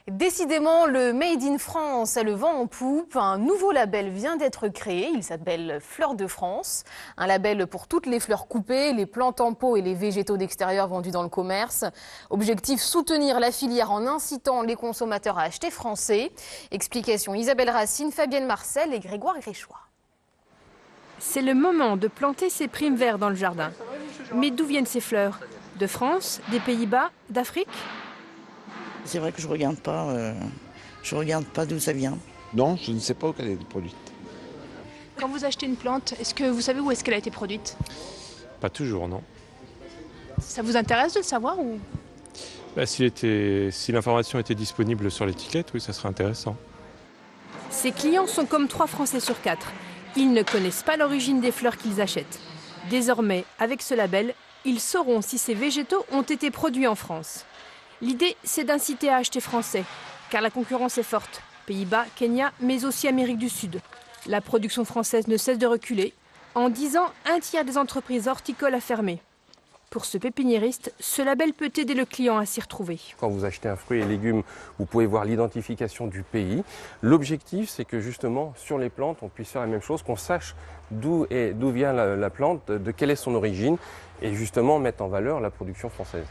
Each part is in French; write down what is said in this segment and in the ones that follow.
Décidément, le Made in France a le vent en poupe. Un nouveau label vient d'être créé. Il s'appelle Fleurs de France. Un label pour toutes les fleurs coupées, les plantes en pot et les végétaux d'extérieur vendus dans le commerce. Objectif, soutenir la filière en incitant les consommateurs à acheter français. Explication Isabelle Racine, Fabienne Marcel et Grégoire Gréchois. C'est le moment de planter ses primes verts dans le jardin. Mais d'où viennent ces fleurs? De France, des Pays-Bas, d'Afrique? C'est vrai que je regarde pas d'où ça vient. Non, je ne sais pas où elle est produite. Quand vous achetez une plante, est-ce que vous savez où est-ce qu'elle a été produite? Pas toujours, non. Ça vous intéresse de le savoir ou... Si l'information était disponible sur l'étiquette, oui, ça serait intéressant. Ces clients sont comme 3 Français sur 4. Ils ne connaissent pas l'origine des fleurs qu'ils achètent. Désormais, avec ce label, ils sauront si ces végétaux ont été produits en France. L'idée, c'est d'inciter à acheter français, car la concurrence est forte. Pays-Bas, Kenya, mais aussi Amérique du Sud. La production française ne cesse de reculer. En 10 ans, un tiers des entreprises horticoles a fermé. Pour ce pépiniériste, ce label peut aider le client à s'y retrouver. Quand vous achetez un fruit et légumes, vous pouvez voir l'identification du pays. L'objectif, c'est que justement, sur les plantes, on puisse faire la même chose, qu'on sache d'où vient la plante, de quelle est son origine, et justement mettre en valeur la production française.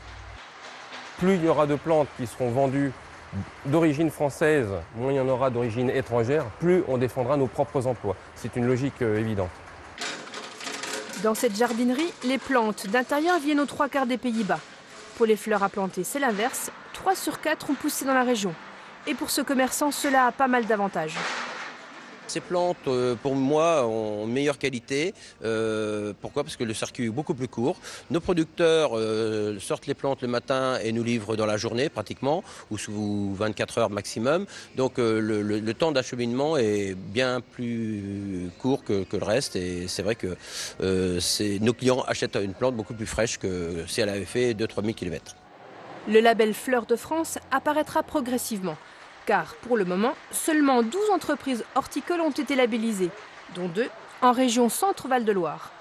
Plus il y aura de plantes qui seront vendues d'origine française, moins il y en aura d'origine étrangère, plus on défendra nos propres emplois. C'est une logique évidente. Dans cette jardinerie, les plantes d'intérieur viennent aux 3 quarts des Pays-Bas. Pour les fleurs à planter, c'est l'inverse. 3 sur 4 ont poussé dans la région. Et pour ce commerçant, cela a pas mal d'avantages. Ces plantes, pour moi, ont meilleure qualité. Pourquoi? Parce que le circuit est beaucoup plus court. Nos producteurs sortent les plantes le matin et nous livrent dans la journée pratiquement, ou sous 24 heures maximum. Donc le temps d'acheminement est bien plus court que le reste. Et c'est vrai que nos clients achètent une plante beaucoup plus fraîche que si elle avait fait 2 000 à 3 000 km. Le label Fleurs de France apparaîtra progressivement. Car pour le moment, seulement 12 entreprises horticoles ont été labellisées, dont 2 en région Centre-Val de Loire.